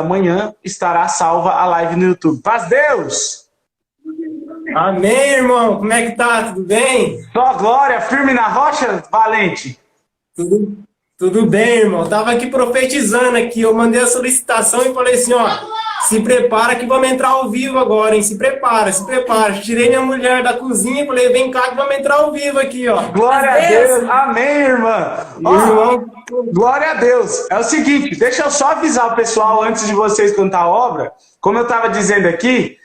amanhã estará salva a live no YouTube. Paz Deus! Amém, irmão. Como é que tá? Tudo bem? Só glória, firme na rocha, valente. Tudo bem, irmão. Tava aqui profetizando aqui. Eu mandei a solicitação e falei assim, ó, se prepara que vamos entrar ao vivo agora, hein? Se prepara, se prepara. Tirei minha mulher da cozinha e falei, vem cá que vamos entrar ao vivo aqui, ó. Glória a Deus. Amém, irmã. Irmão, Glória a Deus. É o seguinte, deixa eu só avisar o pessoal antes de vocês cantar a obra. Como eu estava dizendo aqui,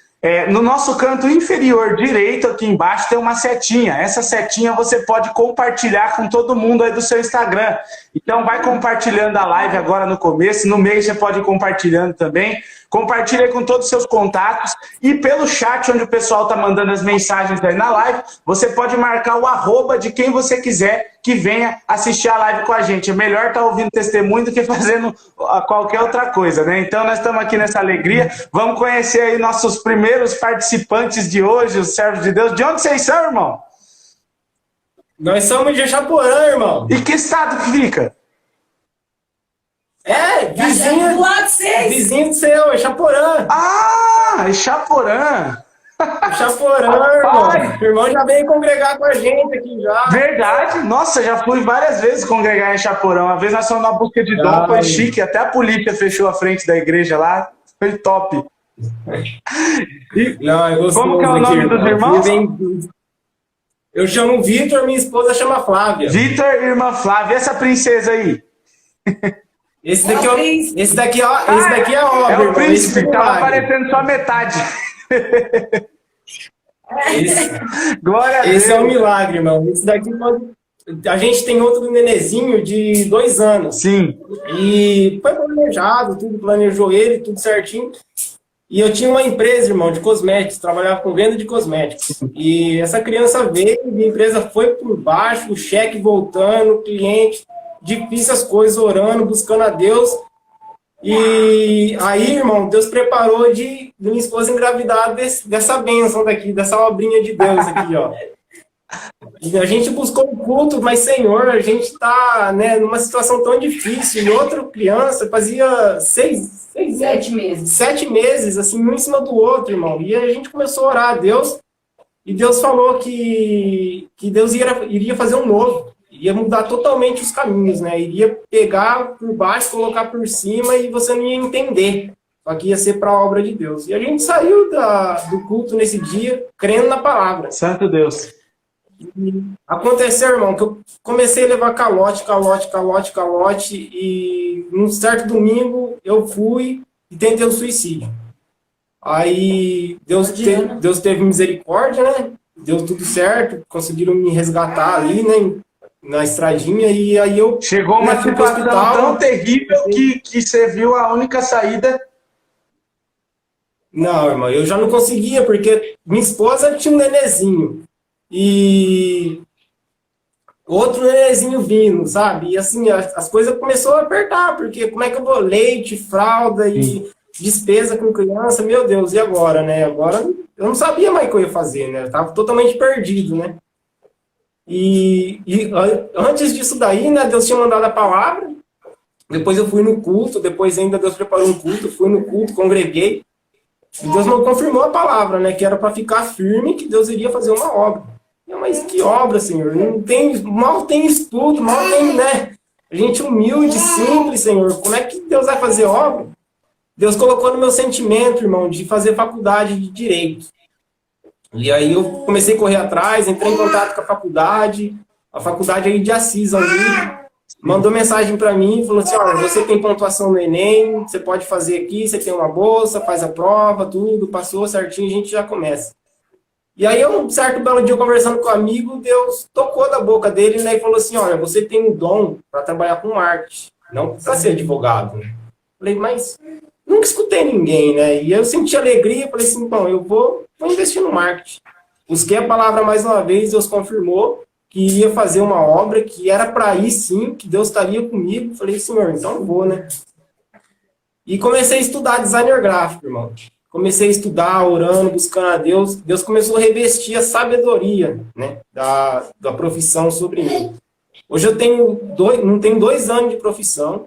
no nosso canto inferior direito, aqui embaixo, tem uma setinha. Essa setinha você pode compartilhar com todo mundo aí do seu Instagram. Então vai compartilhando a live agora no começo, no meio você pode ir compartilhando também. Compartilha com todos os seus contatos e pelo chat onde o pessoal está mandando as mensagens aí na live, você pode marcar o arroba de quem você quiser que venha assistir a live com a gente. É melhor estar ouvindo testemunho do que fazendo qualquer outra coisa, né? Então nós estamos aqui nessa alegria. Vamos conhecer aí nossos primeiros participantes de hoje, os servos de Deus. De onde vocês são, irmão? nós somos de Chaporã, irmão. E que estado que fica? Vizinho. Do lado de vocês. Vizinho do seu, é Chaporã. Ah, Chaporã. Chaporã, irmão. O irmão já veio congregar com a gente aqui já. Verdade. Nossa, já fui várias vezes congregar em Chaporão. Uma vez nós fomos na busca de dom, foi chique. Até a polícia fechou a frente da igreja lá. Foi top. Não, eu gosto Como que é o nome dos irmãos? Eu chamo Vitor, minha esposa chama Flávia. Vitor e irmã Flávia. E essa princesa aí? Esse daqui é obra, É o irmão. príncipe. Esse Tava milagre. aparecendo só metade. Glória a Deus. Esse é um milagre, irmão. Esse daqui, a gente tem outro nenezinho de 2 anos. Sim. E foi planejado, tudo planejou ele, tudo certinho. E eu tinha uma empresa, irmão, de cosméticos, trabalhava com venda de cosméticos. E essa criança veio, minha empresa foi por baixo, o cheque voltando, o cliente, difícil as coisas, orando, buscando a Deus. E aí, irmão, Deus preparou de minha esposa engravidar dessa bênção daqui, dessa obrinha de Deus aqui, ó. E a gente buscou um culto, mas, Senhor, a gente tá, né, numa situação tão difícil. E outra criança fazia 7 meses. 7 meses, assim, um em cima do outro, irmão. E a gente começou a orar a Deus, e Deus falou que Deus iria fazer um novo. Iria mudar totalmente os caminhos, né? Iria pegar por baixo, colocar por cima e você não ia entender. Só que ia ser para a obra de Deus. E a gente saiu do culto nesse dia, crendo na palavra. Santo Deus. E aconteceu, irmão, que eu comecei a levar calote, e num certo domingo eu fui e tentei o suicídio. Aí Deus teve misericórdia, né? Deu tudo certo, conseguiram me resgatar ali, né? Na estradinha, e aí eu... Chegou uma situação tão terrível que você viu a única saída. Não, irmão, eu já não conseguia, porque minha esposa tinha um nenezinho. E outro nenezinho vindo, sabe? E assim, as coisas começaram a apertar, porque como é que eu vou? Leite, fralda e despesa com criança, meu Deus, e agora, né? Agora eu não sabia mais o que eu ia fazer, né? Eu tava totalmente perdido, né? E antes disso daí, né, Deus tinha mandado a palavra, depois eu fui no culto, depois ainda Deus preparou um culto, fui no culto, congreguei, e Deus não confirmou a palavra, né, que era para ficar firme, que Deus iria fazer uma obra. Mas que obra, Senhor? Mal tem estudo, mal tem, né, a gente humilde, simples, Senhor, como é que Deus vai fazer obra? Deus colocou no meu sentimento, irmão, de fazer faculdade de Direito. E aí eu comecei a correr atrás, entrei em contato com a faculdade aí de Assis ali, mandou mensagem para mim, falou assim, olha, você tem pontuação no Enem, você pode fazer aqui, você tem uma bolsa, faz a prova, tudo, passou certinho, a gente já começa. E aí um certo belo dia, conversando com um amigo, Deus tocou da boca dele, né, e falou assim, olha, você tem um dom para trabalhar com arte, não para ser advogado. Falei, mas nunca escutei ninguém, né, e eu senti alegria, falei assim, bom, eu vou investir no marketing. Busquei a palavra mais uma vez, Deus confirmou que iria fazer uma obra, que era para ir sim, que Deus estaria comigo. Falei, Senhor, então eu vou, né? E comecei a estudar designer gráfico, irmão. Comecei a estudar, orando, buscando a Deus. Deus começou a revestir a sabedoria, né, da profissão sobre mim. Hoje eu tenho não tenho 2 anos de profissão.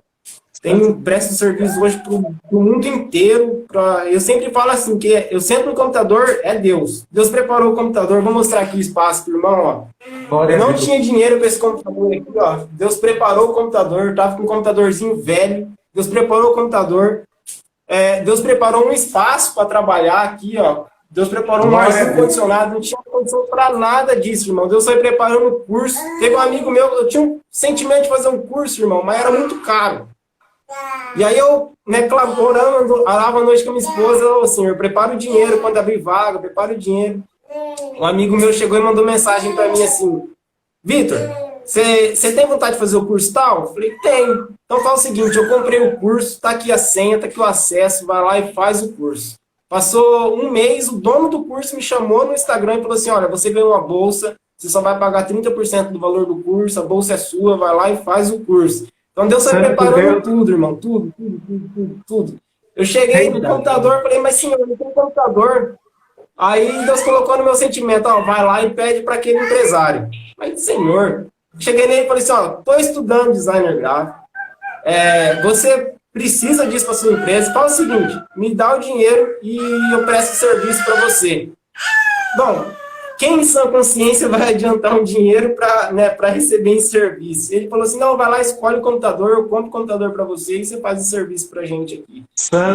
presto serviço hoje para o mundo inteiro. Eu sempre falo assim, que eu sento no computador, é Deus. Deus preparou o computador, vou mostrar aqui o espaço pro irmão, ó. Eu não tinha dinheiro para esse computador aqui, ó. Deus preparou o computador, tava com um computadorzinho velho. Deus preparou o computador. Deus preparou um espaço para trabalhar aqui, ó. Deus preparou um ar-condicionado, não tinha condição para nada disso, irmão. Deus foi preparando o curso. Teve um amigo meu, eu tinha um sentimento de fazer um curso, irmão, mas era muito caro. E aí eu, né, orando, orava à noite com a minha esposa, eu, Senhor, prepara o dinheiro quando abrir vaga, prepara o dinheiro. Um amigo meu chegou e mandou mensagem para mim assim, Vitor, você tem vontade de fazer o curso tal? Eu falei, tenho. Então fala o seguinte, eu comprei o curso, tá aqui a senha, tá aqui o acesso, vai lá e faz o curso. Passou um mês, o dono do curso me chamou no Instagram e falou assim, olha, você ganhou uma bolsa, você só vai pagar 30% do valor do curso, a bolsa é sua, vai lá e faz o curso. Então Deus foi preparando tudo, irmão, tudo. Eu cheguei no computador, falei, mas senhor, não tem computador. Aí Deus colocou no meu sentimento, ó, vai lá e pede para aquele empresário. Mas senhor, cheguei nele e falei assim, ó, tô estudando designer gráfico, você precisa disso para sua empresa, fala o seguinte, me dá o dinheiro e eu presto serviço para você. Bom, quem em sã consciência vai adiantar um dinheiro para receber em serviço? Ele falou assim, não, vai lá, escolhe o computador, eu compro o computador para você e você faz o serviço para a gente aqui.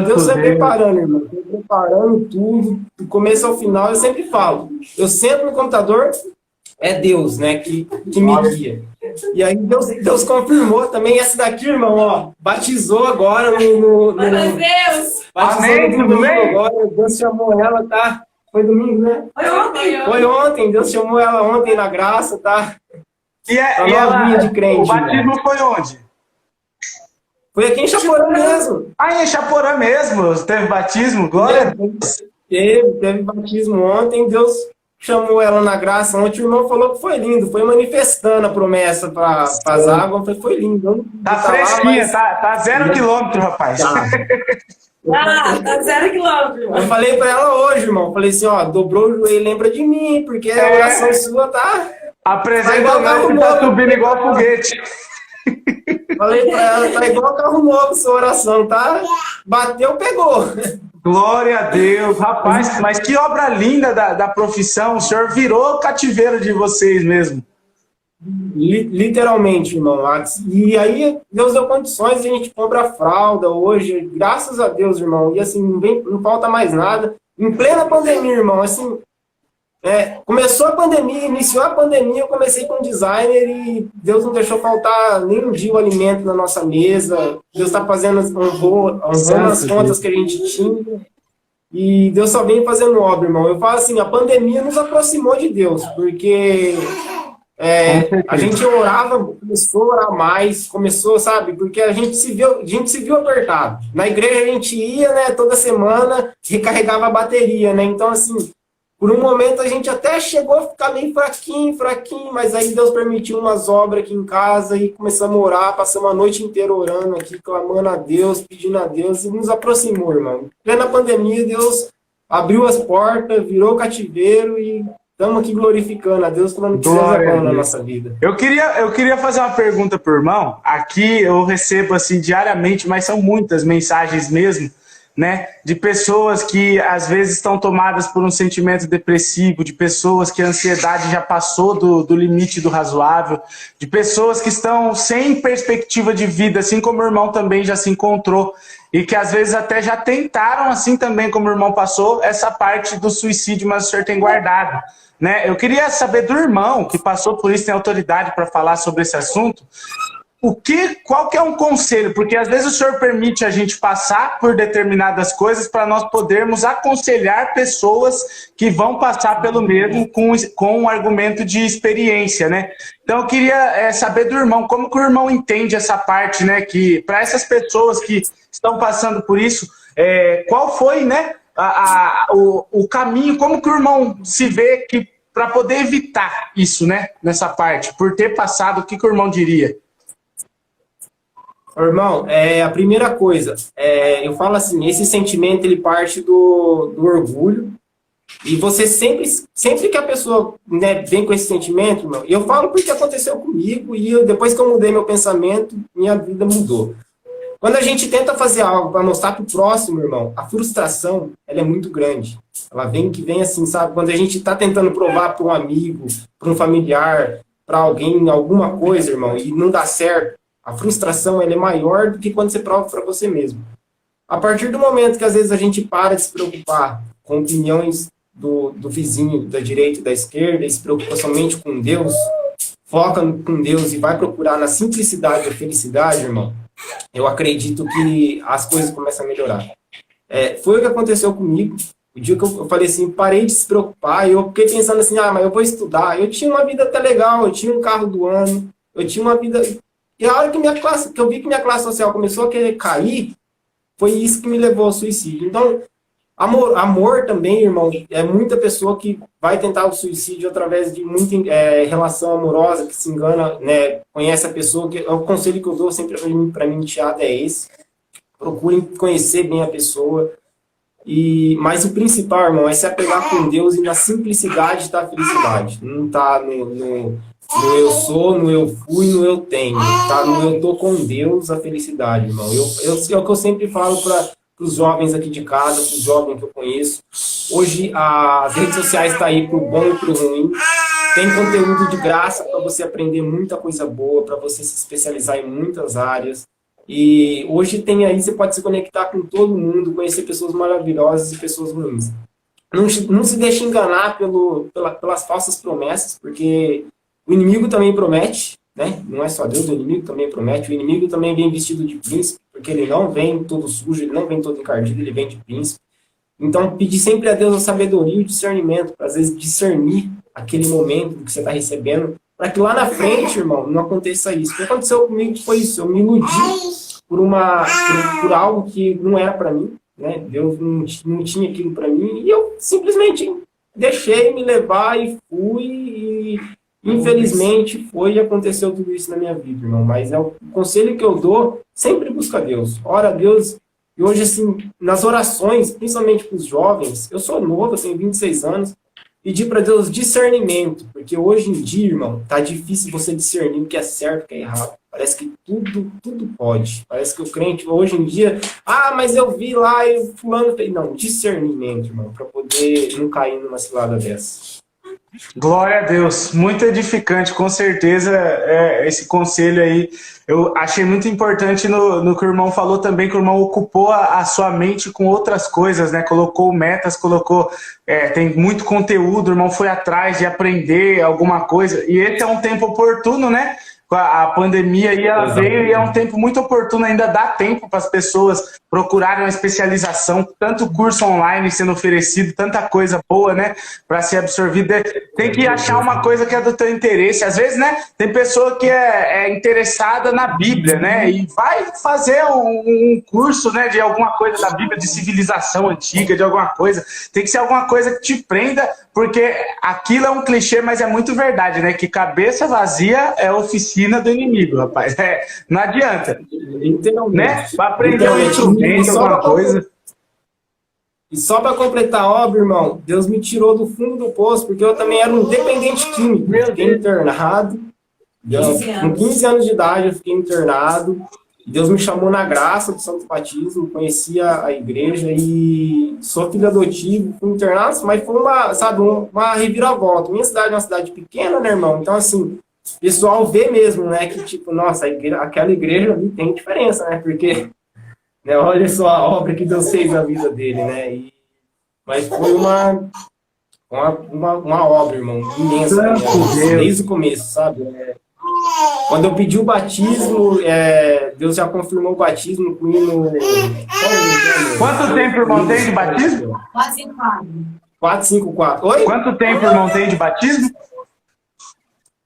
Deus foi preparando, irmão, foi preparando tudo, do começo ao final, eu sempre falo, eu sento no computador, é Deus, né, que me guia. E aí Deus confirmou também essa daqui, irmão, ó, batizou agora no Deus! batizou no domingo agora, Deus chamou ela, tá? Foi domingo, né? Foi ontem, Deus chamou ela ontem na graça, tá? E ela, de crente, o batismo, né? Foi onde? Foi aqui em Chaporã mesmo. Ah, em Chaporã mesmo? Teve batismo? Glória a Deus. Teve batismo ontem, Deus chamou ela na graça. Ontem o irmão falou que foi lindo, foi manifestando a promessa para as águas, foi lindo. Tá fresquinha, tá 0 quilômetro, rapaz. Tá 0 quilômetro. Eu falei para ela hoje, irmão, falei assim, ó, dobrou o joelho, lembra de mim, porque a oração sua tá... Apresenta o carro tá subindo igual foguete. Falei pra ela, tá igual carro novo sua oração, tá? Bateu, pegou. Glória a Deus, rapaz, mas que obra linda da profissão, o senhor virou cativeiro de vocês mesmo. Literalmente, irmão. E aí, Deus deu condições, a gente compra fralda hoje, graças a Deus, irmão. E assim, não falta mais nada. Em plena pandemia, irmão, assim, começou a pandemia, iniciou a pandemia, eu comecei com designer e Deus não deixou faltar nem um dia o alimento na nossa mesa. Deus está fazendo honrando as contas que a gente tinha. E Deus só vem fazendo obra, irmão. Eu falo assim, a pandemia nos aproximou de Deus, porque a gente orava, começou a orar mais, começou, sabe? Porque a gente se viu apertado. Na igreja a gente ia, né, toda semana, recarregava a bateria, né? Então, assim, por um momento a gente até chegou a ficar meio fraquinho, mas aí Deus permitiu umas obras aqui em casa e começamos a orar, passamos a noite inteira orando aqui, clamando a Deus, pedindo a Deus, e nos aproximou, irmão. Na pandemia, Deus abriu as portas, virou cativeiro e estamos aqui glorificando a Deus, falando que Deus é bom na nossa vida. Eu queria fazer uma pergunta pro irmão. Aqui eu recebo assim diariamente, mas são muitas mensagens mesmo, né, de pessoas que às vezes estão tomadas por um sentimento depressivo, de pessoas que a ansiedade já passou do limite do razoável, de pessoas que estão sem perspectiva de vida, assim como o irmão também já se encontrou, e que às vezes até já tentaram, assim também como o irmão passou, essa parte do suicídio, mas o senhor tem guardado, né? Eu queria saber do irmão, que passou por isso, tem autoridade para falar sobre esse assunto, qual que é um conselho? Porque às vezes o senhor permite a gente passar por determinadas coisas para nós podermos aconselhar pessoas que vão passar pelo mesmo com um argumento de experiência, né? Então eu queria saber do irmão, como que o irmão entende essa parte, né? Que para essas pessoas que estão passando por isso, qual foi, né, o caminho, como que o irmão se vê que para poder evitar isso, né? Nessa parte, por ter passado, o que o irmão diria? Irmão, a primeira coisa, eu falo assim, esse sentimento ele parte do orgulho, e você sempre que a pessoa, né, vem com esse sentimento, irmão, eu falo porque aconteceu comigo, e depois que eu mudei meu pensamento, minha vida mudou. Quando a gente tenta fazer algo para mostrar para o próximo, irmão, a frustração, ela é muito grande. Ela vem assim, sabe? Quando a gente está tentando provar para um amigo, para um familiar, para alguém, alguma coisa, irmão, e não dá certo, a frustração ela é maior do que quando você prova para você mesmo. A partir do momento que às vezes a gente para de se preocupar com opiniões do vizinho, da direita e da esquerda, e se preocupa somente com Deus, foca com Deus e vai procurar na simplicidade e a felicidade, irmão, eu acredito que as coisas começam a melhorar. Foi o que aconteceu comigo. O dia que eu falei assim, parei de se preocupar, eu fiquei pensando assim, mas eu vou estudar. Eu tinha uma vida até legal, eu tinha um carro do ano, eu tinha uma vida... E a hora que eu vi que minha classe social começou a querer cair, foi isso que me levou ao suicídio. Então, amor também, irmão, é muita pessoa que vai tentar o suicídio através de muita relação amorosa, que se engana, né, conhece a pessoa. O conselho que eu dou sempre para mim, enteado, é esse. Procurem conhecer bem a pessoa. Mas o principal, irmão, é se apegar com Deus e na simplicidade da felicidade. Não tá no eu sou, no eu fui, no eu tenho. Tá no eu tô com Deus a felicidade, irmão. É o que eu sempre falo para os jovens aqui de casa, para os jovens que eu conheço. Hoje as redes sociais estão aí pro bom e pro ruim. Tem conteúdo de graça para você aprender muita coisa boa, para você se especializar em muitas áreas. E hoje tem aí, você pode se conectar com todo mundo, conhecer pessoas maravilhosas e pessoas ruins. Não se deixe enganar pelas falsas promessas, porque o inimigo também promete, né? Não é só Deus, o inimigo também promete. O inimigo também vem vestido de príncipe, porque ele não vem todo sujo, ele não vem todo encardido, ele vem de príncipe. Então, pedir sempre a Deus a sabedoria e o discernimento, para às vezes discernir aquele momento que você está recebendo, para que lá na frente, irmão, não aconteça isso. O que aconteceu comigo foi isso, eu me iludi por algo que não era para mim, né? Deus não tinha aquilo para mim, e eu simplesmente deixei me levar e fui, e infelizmente foi e aconteceu tudo isso na minha vida, irmão. Mas o conselho que eu dou, sempre busca Deus, ora a Deus. E hoje, assim, nas orações, principalmente para os jovens, eu sou novo, eu tenho 26 anos, pedir para Deus discernimento, porque hoje em dia, irmão, tá difícil você discernir o que é certo e o que é errado. Parece que tudo pode. Parece que o crente, hoje em dia, mas eu vi lá e fulano fez. Não, discernimento, irmão, para poder não cair numa cilada dessa. Glória a Deus, muito edificante, com certeza esse conselho aí, eu achei muito importante no que o irmão falou também, que o irmão ocupou a sua mente com outras coisas, né, colocou metas, tem muito conteúdo, o irmão foi atrás de aprender alguma coisa, e esse é um tempo oportuno, né, a pandemia aí ela veio e é um tempo muito oportuno, ainda dá tempo para as pessoas procurarem uma especialização, tanto curso online sendo oferecido, tanta coisa boa, né, para ser absorvida. Tem que achar uma coisa que é do teu interesse. Às vezes, né, tem pessoa que é interessada na Bíblia, né, e vai fazer um curso, né, de alguma coisa da Bíblia, de civilização antiga, de alguma coisa. Tem que ser alguma coisa que te prenda, porque aquilo é um clichê, mas é muito verdade, né, que cabeça vazia é oficina do inimigo, rapaz. Não adianta. Né? Para aprender um instrumento, alguma coisa. E só para completar a obra, irmão, Deus me tirou do fundo do poço, porque eu também era um dependente químico. Eu fiquei internado. Com 15 anos de idade, eu fiquei internado. Deus me chamou na graça do Santo Batismo, conhecia a igreja e sou filho adotivo, fui internado, mas foi uma reviravolta. Minha cidade é uma cidade pequena, né, irmão? Então, assim, o pessoal vê mesmo, né, que tipo, nossa, aquela igreja ali tem diferença, né, porque, né, olha só a obra que Deus fez na vida dele, né, mas foi uma obra, irmão, imensa, né, desde o começo, sabe, quando eu pedi o batismo, Deus já confirmou o batismo com o hino... Quanto tempo, irmão, tem de batismo? 454. Oi? Quanto tempo, irmão, tem de batismo?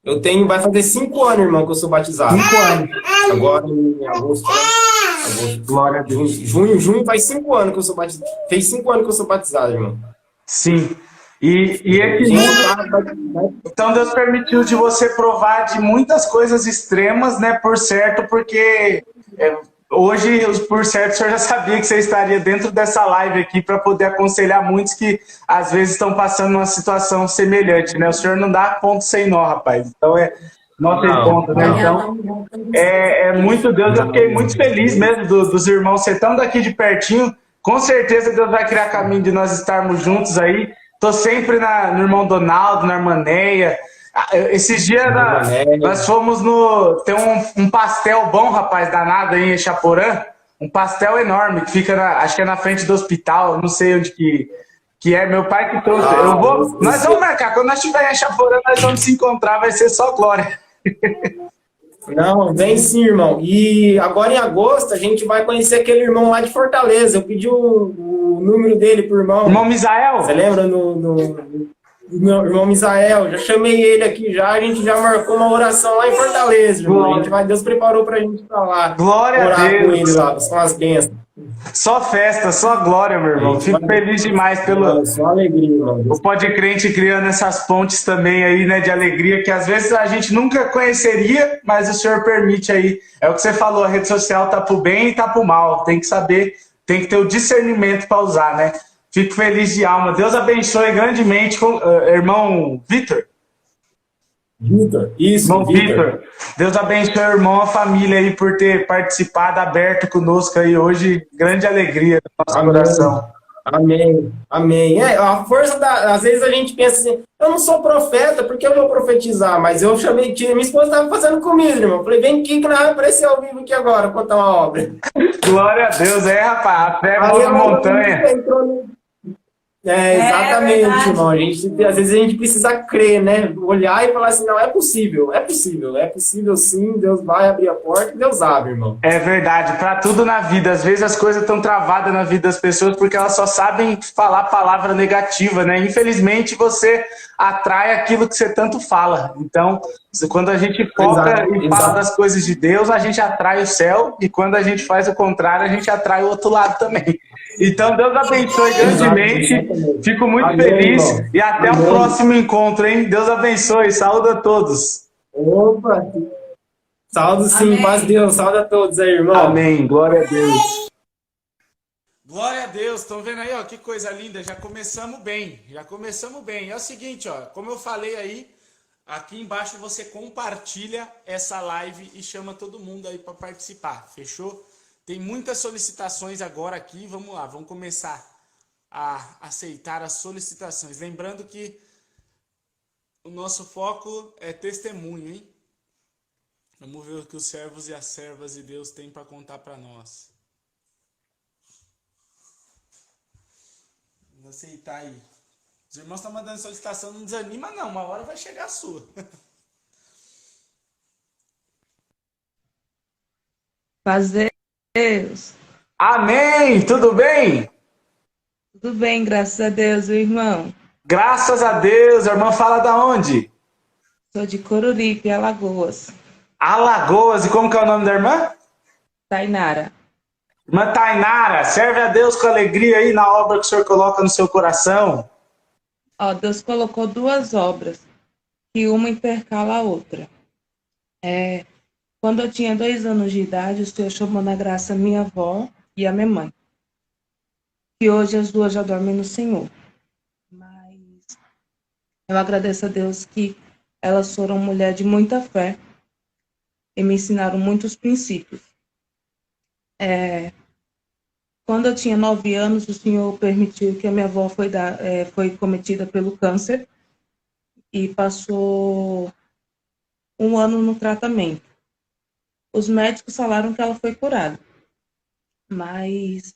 Eu tenho, vai fazer 5 anos, irmão, que eu sou batizado. 5 anos. Agora em agosto, né? Glória a Deus. Junho faz 5 anos que eu sou batizado. Fez 5 anos que eu sou batizado, irmão. Sim. E esse mundo, então Deus permitiu de você provar de muitas coisas extremas, né, por certo, porque hoje, por certo, o senhor já sabia que você estaria dentro dessa live aqui para poder aconselhar muitos que às vezes estão passando uma situação semelhante, né? O senhor não dá ponto sem nó, rapaz. Então nosso Não. encontro, né? Então, é muito Deus. Eu fiquei muito feliz mesmo dos irmãos ser tão daqui de pertinho. Com certeza Deus vai criar caminho de nós estarmos juntos aí. Tô sempre no irmão Donaldo, na irmã Neia. Esses dias nós fomos no. Tem um pastel bom, rapaz, danado aí em Chaporã. Um pastel enorme que fica, acho que é na frente do hospital, não sei onde que é. Meu pai que trouxe. Nós vamos marcar. Quando nós estivermos em Chaporã, nós vamos se encontrar. Vai ser só glória. Não, vem sim, irmão. E agora em agosto a gente vai conhecer aquele irmão lá de Fortaleza. Eu pedi o número dele pro irmão. Irmão Misael? Você lembra meu irmão Misael? Já chamei ele aqui já, a gente já marcou uma oração lá em Fortaleza, irmão. Deus preparou pra gente ir pra lá. Glória a Deus. Com ele lá, com as bênçãos. Só festa, só glória, meu irmão. Fico feliz demais Só alegria, irmão. O Pode Crente criando essas pontes também aí, né, de alegria, que às vezes a gente nunca conheceria, mas o Senhor permite aí. É o que você falou, a rede social tá pro bem e tá pro mal. Tem que saber, tem que ter o discernimento para usar, né? Fico feliz de alma. Deus abençoe grandemente, irmão Vitor. Isso, irmão Vitor. Deus abençoe o irmão, a família aí por ter participado, aberto conosco aí hoje. Grande alegria do nosso coração. Amém, amém. A força às vezes a gente pensa assim, eu não sou profeta, por que eu vou profetizar? Mas eu chamei, minha esposa estava fazendo comigo, irmão. Falei, vem aqui que nós vamos aparecer ao vivo aqui agora, contar uma obra. Glória a Deus, rapaz, a fé move a montanha. Exatamente, irmão. Às vezes a gente precisa crer, né? Olhar e falar assim, não, é possível sim, Deus vai abrir a porta e Deus abre, irmão. É verdade, para tudo na vida. Às vezes as coisas estão travadas na vida das pessoas porque elas só sabem falar palavra negativa, né? Infelizmente você atrai aquilo que você tanto fala. Então, quando a gente foca e fala das coisas de Deus, a gente atrai o céu, e quando a gente faz o contrário, a gente atrai o outro lado também. Então, Deus abençoe grandemente. Fico muito feliz. Irmão. E até o próximo encontro, hein? Deus abençoe. Saúde a todos. Opa! Saúde sim, paz Deus. Saúde a todos aí, irmão. Amém. Glória a Deus. Glória a Deus. Estão vendo aí, ó? Que coisa linda. Já começamos bem. É o seguinte, ó. Como eu falei aí, aqui embaixo você compartilha essa live e chama todo mundo aí para participar. Fechou? Tem muitas solicitações agora aqui, vamos lá, vamos começar a aceitar as solicitações. Lembrando que o nosso foco é testemunho, hein? Vamos ver o que os servos e as servas de Deus têm para contar para nós. Vamos aceitar aí. Os irmãos estão mandando solicitação, não desanima não, uma hora vai chegar a sua. Fazer Deus. Amém! Tudo bem? Tudo bem, graças a Deus, irmão. Graças a Deus. A irmã fala da onde? Sou de Coruripe, Alagoas. Alagoas. E como que é o nome da irmã? Tainara. Irmã Tainara, serve a Deus com alegria aí na obra que o Senhor coloca no seu coração. Ó, Deus colocou duas obras, que uma intercala a outra. Quando eu tinha 2 anos de idade, o Senhor chamou na graça a minha avó e a minha mãe. E hoje as duas já dormem no Senhor. Mas eu agradeço a Deus que elas foram mulher de muita fé e me ensinaram muitos princípios. Quando eu tinha 9 anos, o Senhor permitiu que a minha avó foi cometida pelo câncer e passou 1 ano no tratamento. Os médicos falaram que ela foi curada, mas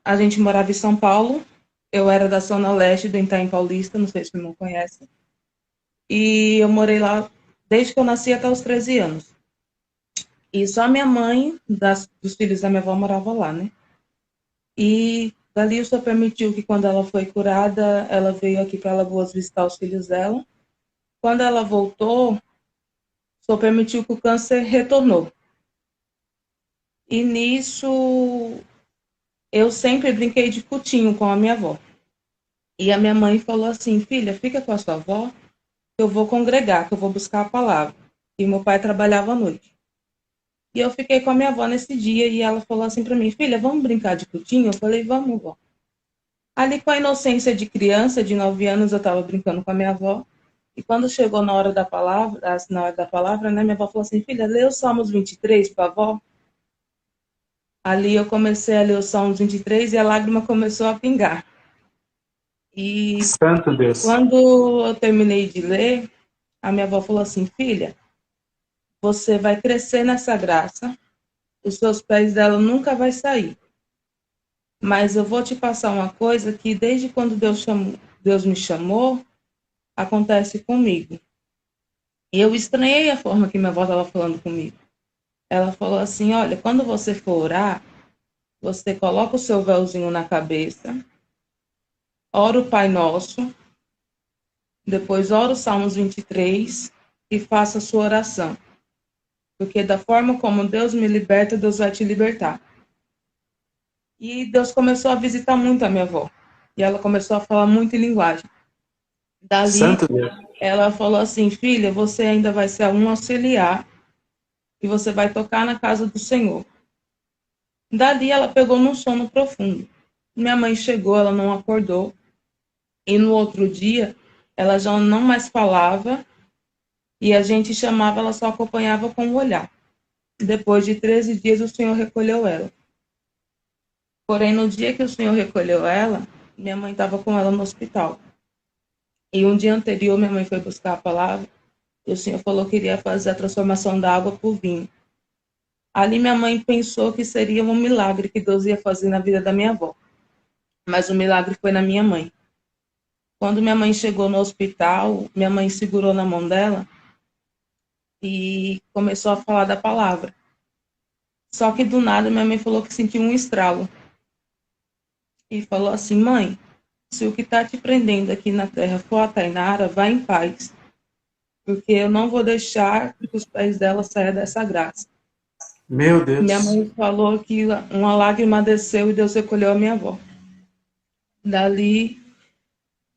a gente morava em São Paulo, eu era da Zona Leste do Itaim Paulista, não sei se o irmão conhece, e eu morei lá desde que eu nasci até os 13 anos. E só a minha mãe, dos filhos da minha avó, morava lá, né? E dali o Senhor permitiu que quando ela foi curada, ela veio aqui para Alagoas visitar os filhos dela. Quando ela voltou, o Senhor permitiu que o câncer retornou. E nisso, eu sempre brinquei de cutinho com a minha avó. E a minha mãe falou assim, filha, fica com a sua avó, que eu vou congregar, que eu vou buscar a palavra. E meu pai trabalhava à noite. E eu fiquei com a minha avó nesse dia e ela falou assim para mim, filha, vamos brincar de cutinho? Eu falei, vamos, vó. Ali com a inocência de criança, de 9 anos, eu estava brincando com a minha avó. E quando chegou na hora da palavra, né, minha avó falou assim, filha, lê o Salmos 23 para a avó. Ali eu comecei a ler o Salmos 23 e a lágrima começou a pingar. E Santo Deus. quando eu terminei de ler, a minha avó falou assim, filha, você vai crescer nessa graça, os seus pés dela nunca vai sair. Mas eu vou te passar uma coisa que desde quando Deus me chamou, acontece comigo. E eu estranhei a forma que minha avó estava falando comigo. Ela falou assim, olha, quando você for orar, você coloca o seu véuzinho na cabeça, ora o Pai Nosso, depois ora o Salmos 23 e faça a sua oração. Porque da forma como Deus me liberta, Deus vai te libertar. E Deus começou a visitar muito a minha avó. E ela começou a falar muito em linguagem. Dali, Santo Deus. ela falou assim, filha, você ainda vai ser um auxiliar e você vai tocar na casa do Senhor. Dali, ela pegou num sono profundo. Minha mãe chegou, ela não acordou. E no outro dia, ela já não mais falava e a gente chamava, ela só acompanhava com o olhar. Depois de 13 dias, o Senhor recolheu ela. Porém, no dia que o Senhor recolheu ela, minha mãe estava com ela no hospital. E um dia anterior, minha mãe foi buscar a palavra e o Senhor falou que iria fazer a transformação da água por vinho. Ali minha mãe pensou que seria um milagre que Deus ia fazer na vida da minha avó. Mas o milagre foi na minha mãe. Quando minha mãe chegou no hospital, minha mãe segurou na mão dela e começou a falar da palavra. Só que do nada minha mãe falou que sentiu um estralo. E falou assim, mãe, se o que está te prendendo aqui na terra for a Tainara, vá em paz. Porque eu não vou deixar que os pés dela saiam dessa graça. Meu Deus. Minha mãe falou que uma lágrima desceu e Deus recolheu a minha avó. Dali,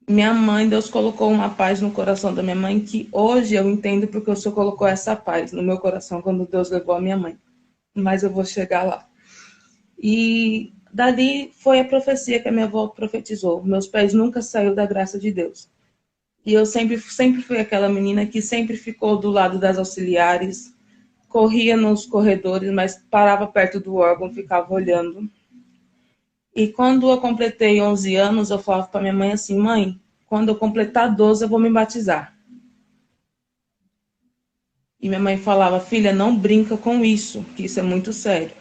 minha mãe, Deus colocou uma paz no coração da minha mãe que hoje eu entendo porque o Senhor colocou essa paz no meu coração quando Deus levou a minha mãe. Mas eu vou chegar lá. E dali foi a profecia que a minha avó profetizou. Meus pés nunca saíram da graça de Deus. E eu sempre fui aquela menina que sempre ficou do lado das auxiliares, corria nos corredores, mas parava perto do órgão, ficava olhando. E quando eu completei 11 anos, eu falava para minha mãe assim, mãe, quando eu completar 12, eu vou me batizar. E minha mãe falava, filha, não brinca com isso, que isso é muito sério.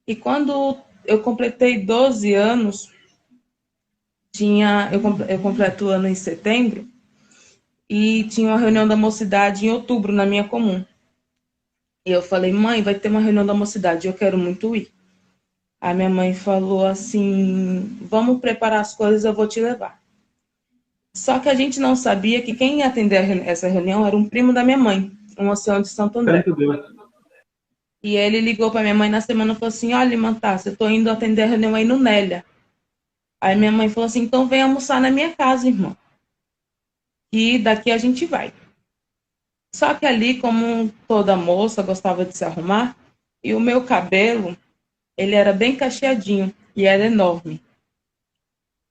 E quando eu completei 12 anos, eu completo o ano em setembro, e tinha uma reunião da mocidade em outubro, na minha comum. E eu falei, mãe, vai ter uma reunião da mocidade, eu quero muito ir. A minha mãe falou assim, vamos preparar as coisas, eu vou te levar. Só que a gente não sabia que quem ia atender essa reunião era um primo da minha mãe, um ancião de Santo André. Santo Deus. E ele ligou para minha mãe na semana e falou assim, olha, Mantácia, eu tô indo atender a reunião aí no Nélia. Aí minha mãe falou assim, então vem almoçar na minha casa, irmão. E daqui a gente vai. Só que ali, como toda moça gostava de se arrumar, e o meu cabelo, ele era bem cacheadinho e era enorme.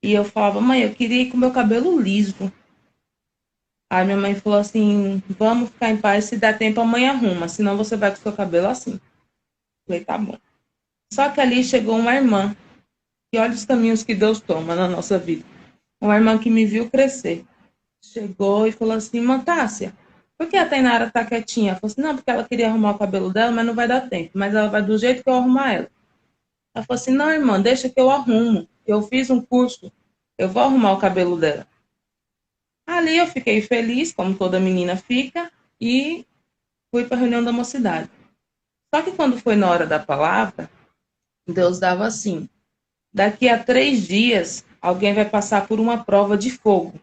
E eu falava, mãe, eu queria ir com o meu cabelo liso. Aí minha mãe falou assim, vamos ficar em paz, se der tempo a mãe arruma, senão você vai com o seu cabelo assim. Eu falei, tá bom. Só que ali chegou uma irmã, e olha os caminhos que Deus toma na nossa vida. Uma irmã que me viu crescer. Chegou e falou assim, Mantácia, por que a Tainara tá quietinha? Ela falou assim, não, porque ela queria arrumar o cabelo dela, mas não vai dar tempo. Mas ela vai do jeito que eu arrumar ela. Ela falou assim, não, irmã, deixa que eu arrumo. Eu fiz um curso, eu vou arrumar o cabelo dela. Ali eu fiquei feliz, como toda menina fica, e fui para a reunião da mocidade. Só que quando foi na hora da palavra, Deus dava assim, daqui a 3 dias, alguém vai passar por uma prova de fogo.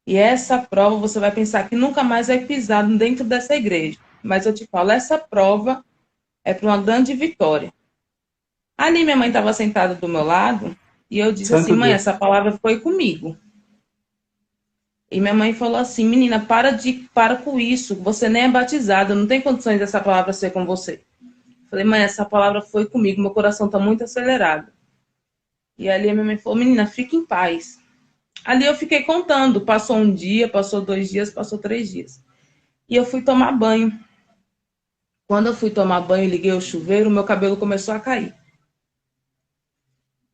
E essa prova, você vai pensar que nunca mais vai pisar dentro dessa igreja. Mas eu te falo, essa prova é para uma grande vitória. Ali minha mãe estava sentada do meu lado, e eu disse assim, mãe, essa palavra foi comigo. E minha mãe falou assim, menina, para com isso, você nem é batizada, não tem condições dessa palavra ser com você. Falei, mãe, essa palavra foi comigo, meu coração está muito acelerado. E ali a minha mãe falou, menina, fique em paz. Ali eu fiquei contando, passou um dia, passou 2 dias, passou 3 dias. E eu fui tomar banho. Quando eu fui tomar banho e liguei o chuveiro, meu cabelo começou a cair.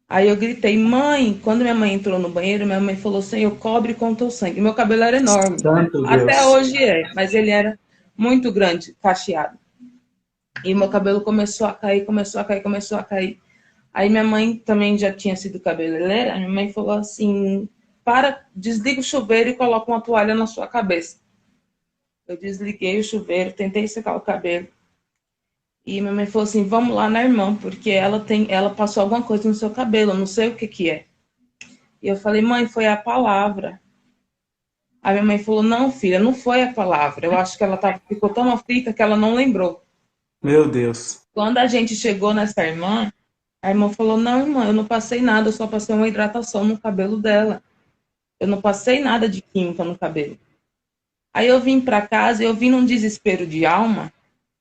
Aí eu gritei, mãe. Quando minha mãe entrou no banheiro, minha mãe falou, Senhor, cobre com teu sangue. Meu cabelo era enorme. Santo Até Deus. hoje é, mas ele era muito grande, cacheado. E meu cabelo começou a cair, começou a cair, começou a cair. Aí minha mãe também já tinha sido cabeleireira. Minha mãe falou assim, desliga o chuveiro e coloca uma toalha na sua cabeça. Eu desliguei o chuveiro, tentei secar o cabelo. E minha mãe falou assim, vamos lá na irmã, porque ela passou alguma coisa no seu cabelo, eu não sei o que que é. E eu falei, mãe, foi a palavra. Aí minha mãe falou, não, filha, não foi a palavra. Eu acho que ela ficou tão aflita que ela não lembrou. Meu Deus. Quando a gente chegou nessa irmã, a irmã falou, não, irmã, eu não passei nada, eu só passei uma hidratação no cabelo dela. Eu não passei nada de química no cabelo. Aí eu vim para casa e eu vim num desespero de alma,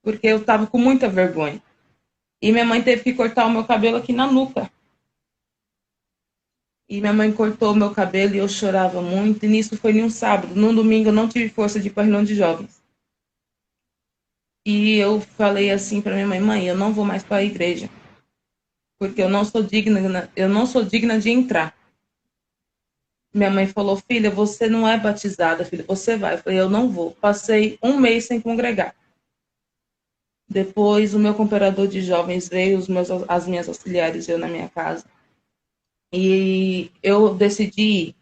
porque eu tava com muita vergonha. E minha mãe teve que cortar o meu cabelo aqui na nuca. E minha mãe cortou o meu cabelo e eu chorava muito. E nisso foi em um sábado. No domingo eu não tive força de ir para a reunião de jovens. E eu falei assim para minha mãe, mãe, eu não vou mais para a igreja. Porque eu não sou digna de entrar. Minha mãe falou, filha, você não é batizada, filha, você vai. Eu falei, eu não vou. Passei um mês sem congregar. Depois o meu cooperador de jovens veio, as minhas auxiliares veio na minha casa. E eu decidi ir.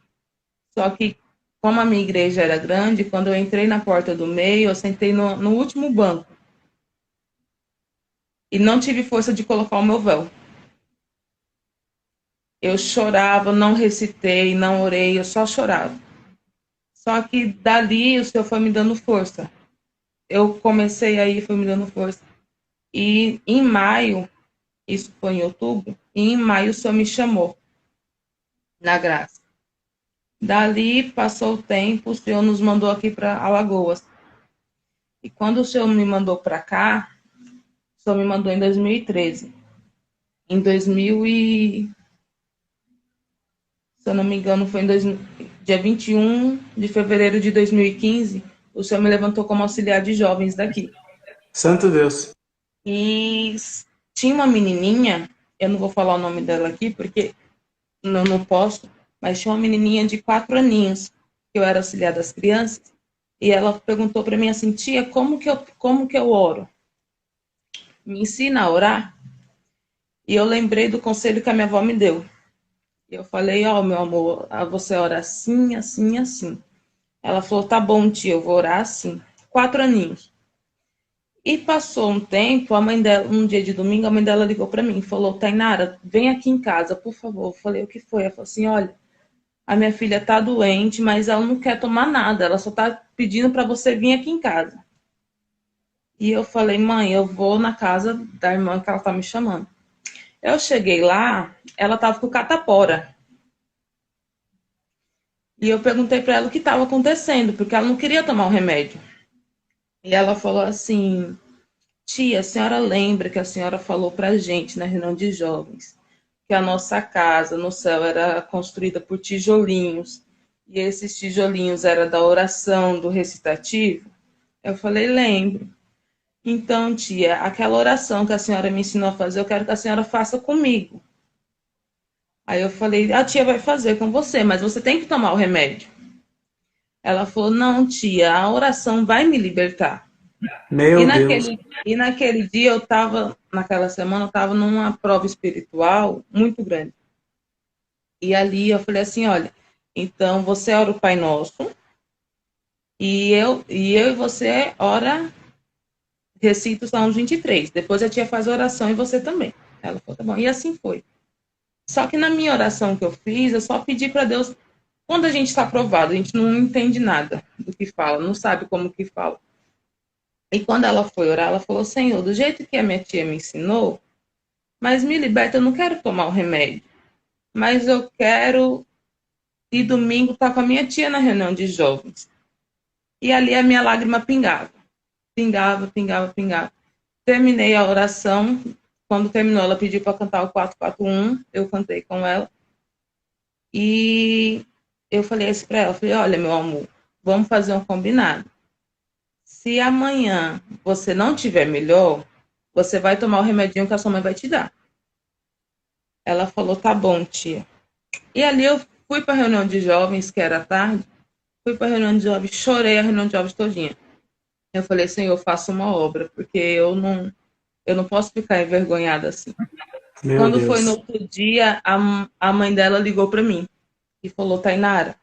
Só que, como a minha igreja era grande, quando eu entrei na porta do meio, eu sentei no último banco. E não tive força de colocar o meu véu. Eu chorava, não recitei, não orei, eu só chorava. Só que dali o Senhor foi me dando força. Eu comecei aí, foi me dando força. E em maio, isso foi em outubro, e em maio o Senhor me chamou na graça. Dali passou o tempo, o Senhor nos mandou aqui para Alagoas. E quando o Senhor me mandou para cá, o Senhor me mandou em 2013. Em 2000 e... Se eu não me engano, foi dia 21 de fevereiro de 2015, o Senhor me levantou como auxiliar de jovens daqui. Santo Deus. E tinha uma menininha, eu não vou falar o nome dela aqui, porque não posso, mas tinha uma menininha de 4 aninhos, que eu era auxiliar das crianças, e ela perguntou para mim assim, tia, como que eu oro? Me ensina a orar? E eu lembrei do conselho que a minha avó me deu. E eu falei, meu amor, você ora assim, assim, assim. Ela falou, tá bom, tia, eu vou orar assim. 4 aninhos. E passou um tempo, a mãe dela, um dia de domingo, a mãe dela ligou para mim e falou, Tainara, vem aqui em casa, por favor. Eu falei, o que foi? Ela falou assim, olha, a minha filha tá doente, mas ela não quer tomar nada, ela só tá pedindo para você vir aqui em casa. E eu falei, mãe, eu vou na casa da irmã que ela tá me chamando. Eu cheguei lá, ela tava com catapora. E eu perguntei para ela o que estava acontecendo, porque ela não queria tomar o remédio. E ela falou assim, tia, a senhora lembra que a senhora falou pra gente na reunião de jovens que a nossa casa no céu era construída por tijolinhos, e esses tijolinhos eram da oração, do recitativo? Eu falei, lembro. Então, tia, aquela oração que a senhora me ensinou a fazer, eu quero que a senhora faça comigo. Aí eu falei, a tia vai fazer com você, mas você tem que tomar o remédio. Ela falou, não, tia, a oração vai me libertar. Meu Deus. E naquele dia naquela semana, eu estava numa prova espiritual muito grande. E ali eu falei assim, olha, então você ora o Pai Nosso, e eu e você ora, recita o Salmo 23. Depois a tia faz a oração e você também. Ela falou, tá bom. E assim foi. Só que na minha oração que eu fiz, eu só pedi para Deus, quando a gente está aprovado, a gente não entende nada do que fala, não sabe como que fala. E quando ela foi orar, ela falou, Senhor, do jeito que a minha tia me ensinou, mas me liberta, eu não quero tomar o remédio, mas eu quero ir domingo estar com a minha tia na reunião de jovens. E ali a minha lágrima pingava. Pingava, pingava, pingava. Terminei a oração. Quando terminou, ela pediu para cantar o 441. Eu cantei com ela. E eu falei assim para ela, falei, olha, meu amor, vamos fazer um combinado. Se amanhã você não tiver melhor, você vai tomar o remedinho que a sua mãe vai te dar. Ela falou, tá bom, tia. E ali eu fui para a reunião de jovens, que era tarde, fui para a reunião de jovens, chorei a reunião de jovens todinha. Eu falei, Senhor, eu faço uma obra, porque eu não posso ficar envergonhada assim. Meu Quando Deus. foi no outro dia, a mãe dela ligou para mim e falou, Tainara,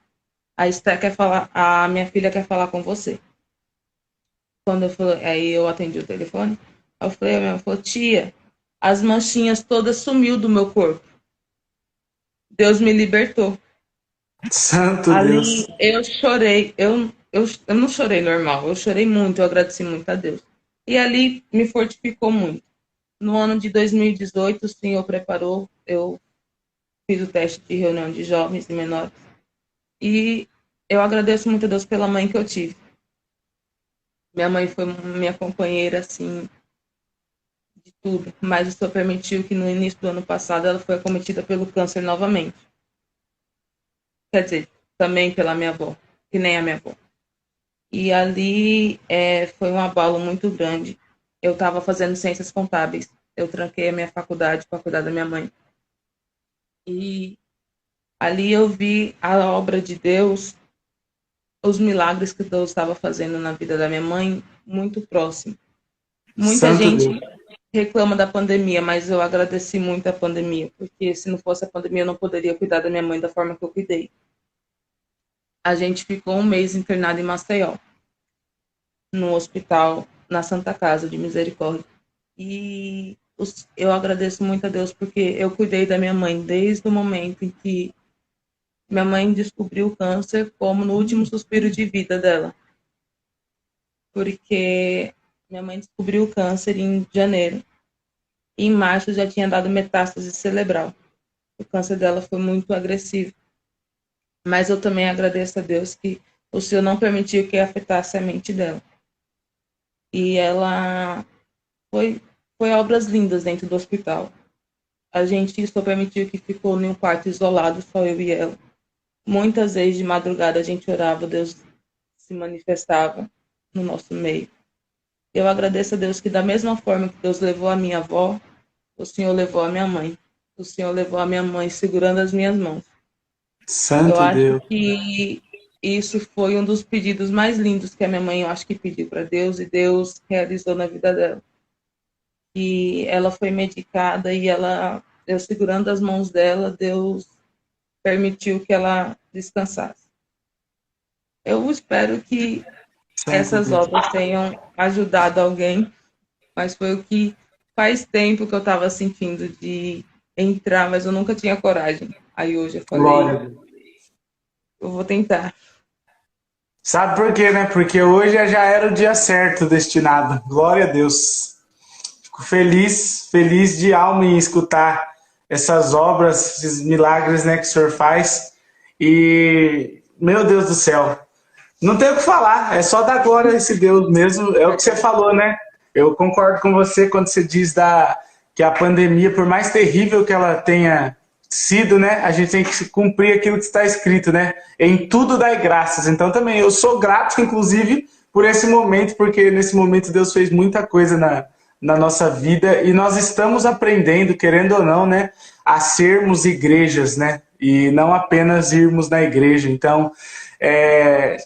a Esther quer falar, a minha filha quer falar com você. Quando eu falei, aí eu atendi o telefone, eu falei, a minha mãe falou, tia, as manchinhas todas sumiu do meu corpo. Deus me libertou. Santo Ali Deus. eu chorei, eu não chorei normal, eu chorei muito, eu agradeci muito a Deus. E ali me fortificou muito. No ano de 2018, o Senhor preparou, eu fiz o teste de reunião de jovens e menores. E eu agradeço muito a Deus pela mãe que eu tive. Minha mãe foi minha companheira, assim, de tudo. Mas o Senhor permitiu que no início do ano passado ela foi acometida pelo câncer novamente. Quer dizer, também pela minha avó, que nem a minha avó. E ali foi um abalo muito grande. Eu estava fazendo ciências contábeis. Eu tranquei a minha faculdade para cuidar da minha mãe. E ali eu vi a obra de Deus, os milagres que Deus estava fazendo na vida da minha mãe, muito próximo. Muita Santo gente Deus. reclama da pandemia, mas eu agradeci muito a pandemia, porque se não fosse a pandemia eu não poderia cuidar da minha mãe da forma que eu cuidei. A gente ficou um mês internado em Maceió, no hospital, na Santa Casa de Misericórdia. E eu agradeço muito a Deus porque eu cuidei da minha mãe desde o momento em que minha mãe descobriu o câncer, como no último suspiro de vida dela. Porque minha mãe descobriu o câncer em janeiro. E em março já tinha dado metástase cerebral. O câncer dela foi muito agressivo. Mas eu também agradeço a Deus que o Senhor não permitiu que afetasse a mente dela. E ela foi obras lindas dentro do hospital. A gente só permitiu que ficou em um quarto isolado, só eu e ela. Muitas vezes de madrugada a gente orava, Deus se manifestava no nosso meio. Eu agradeço a Deus que da mesma forma que Deus levou a minha avó, o Senhor levou a minha mãe. O Senhor levou a minha mãe segurando as minhas mãos. Eu Santo acho Deus. que isso foi um dos pedidos mais lindos que a minha mãe, eu acho que pediu para Deus e Deus realizou na vida dela. E ela foi medicada e eu segurando as mãos dela, Deus permitiu que ela descansasse. Eu espero que Santo essas Deus. obras tenham ajudado alguém, mas foi o que faz tempo que eu estava sentindo de entrar, mas eu nunca tinha coragem. Aí hoje eu Glória falei, a Deus. eu vou tentar. Sabe por quê, né? Porque hoje já era o dia certo destinado. Glória a Deus. Fico feliz, feliz de alma em escutar essas obras, esses milagres, né, que o Senhor faz. E, meu Deus do céu, não tem o que falar, é só dar glória a esse Deus mesmo. É o que você falou, né? Eu concordo com você quando você diz que a pandemia, por mais terrível que ela tenha sido, né? A gente tem que cumprir aquilo que está escrito, né? Em tudo dai graças. Então também eu sou grato, inclusive, por esse momento, porque nesse momento Deus fez muita coisa na nossa vida e nós estamos aprendendo, querendo ou não, né? A sermos igrejas, né? E não apenas irmos na igreja. Então,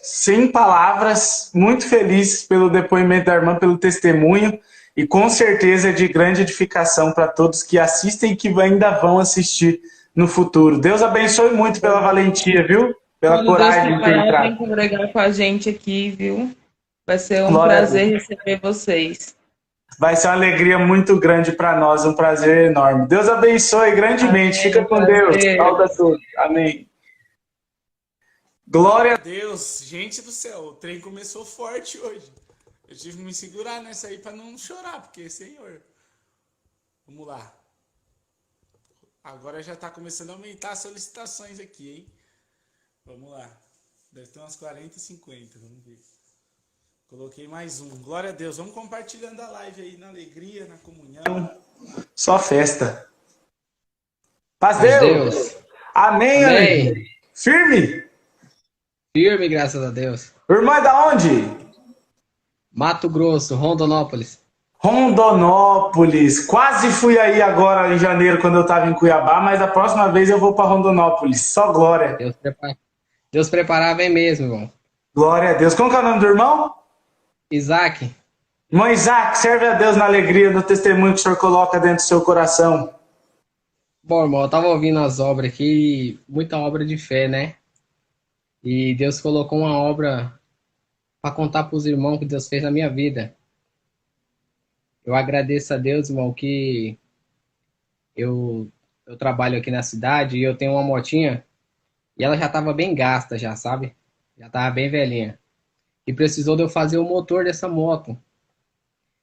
sem palavras, muito feliz pelo depoimento da irmã, pelo testemunho, e com certeza é de grande edificação para todos que assistem e que ainda vão assistir no futuro. Deus abençoe muito pela valentia, viu? Pela Quando Deus coragem de ter preparar, vem entrado. congregar com a gente aqui, viu? Vai ser um Glória a prazer Deus. receber vocês. Vai ser uma alegria muito grande para nós, um prazer enorme. Deus abençoe grandemente. Amém, Fica com Deus. prazer. Salve a todos. Amém. Glória a Deus. Gente do céu, o trem começou forte hoje. Eu tive que me segurar nessa aí para não chorar, porque, Senhor. Vamos lá. Agora já está começando a aumentar as solicitações aqui, hein? Vamos lá. Deve ter umas 40 e 50, vamos ver. Coloquei mais um. Glória a Deus. Vamos compartilhando a live aí na alegria, na comunhão. Só festa. Paz Deus. Amém, Amém. Amém. Firme. Firme, graças a Deus. Irmã é da onde? Mato Grosso, Rondonópolis. Rondonópolis. Quase fui aí agora em janeiro quando eu estava em Cuiabá, mas a próxima vez eu vou para Rondonópolis. Só glória. Deus preparar vem mesmo, irmão. Glória a Deus. Como que é o nome do irmão? Isaac. Irmão Isaac, serve a Deus na alegria do testemunho que o senhor coloca dentro do seu coração. Bom, irmão, eu tava ouvindo as obras aqui, muita obra de fé, né? E Deus colocou uma obra para contar para os irmãos que Deus fez na minha vida. Eu agradeço a Deus, irmão, que eu trabalho aqui na cidade e eu tenho uma motinha e ela já estava bem gasta já, sabe? Já estava bem velhinha. E precisou de eu fazer o motor dessa moto.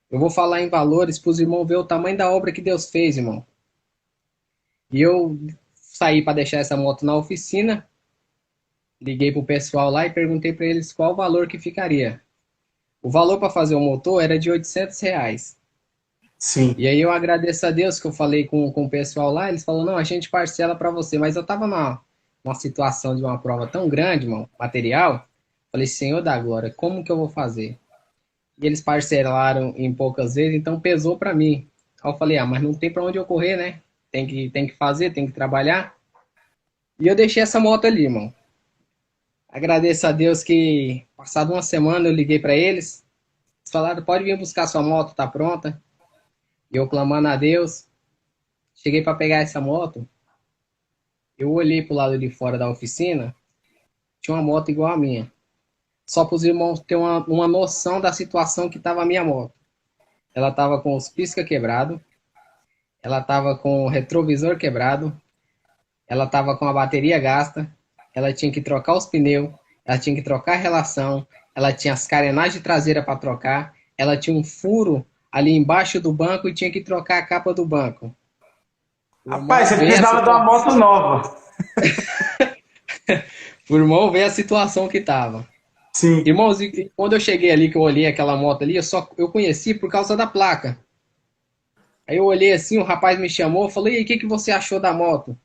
Eu vou falar em valores para os irmãos ver o tamanho da obra que Deus fez, irmão. E eu saí para deixar essa moto na oficina, liguei pro pessoal lá e perguntei para eles qual o valor que ficaria. O valor para fazer o motor era de R$ 800. Sim. E aí eu agradeço a Deus que eu falei com o pessoal lá, eles falaram, não, a gente parcela para você. Mas eu tava numa situação de uma prova tão grande, irmão, material, falei, Senhor da glória, como que eu vou fazer? E eles parcelaram em poucas vezes, então pesou para mim. Aí eu falei, mas não tem para onde eu correr, né? Tem que fazer, tem que trabalhar. E eu deixei essa moto ali, irmão. Agradeço a Deus que, passado uma semana, eu liguei para eles. Eles falaram, pode vir buscar sua moto, tá pronta. E eu clamando a Deus. Cheguei para pegar essa moto. Eu olhei pro lado de fora da oficina. Tinha uma moto igual a minha. Só para os irmãos terem uma noção da situação que estava a minha moto. Ela estava com os pisca quebrados. Ela estava com o retrovisor quebrado. Ela estava com a bateria gasta. Ela tinha que trocar os pneus. Ela tinha que trocar a relação. Ela tinha as carenagens traseiras para trocar. Ela tinha um furo ali embaixo do banco e tinha que trocar a capa do banco. Rapaz, você precisava de uma moto nova. O irmão vê a situação que estava. Sim. Irmãos, quando eu cheguei ali, que eu olhei aquela moto ali, eu conheci por causa da placa. Aí eu olhei assim, o rapaz me chamou, falei, e aí, o que você achou da moto?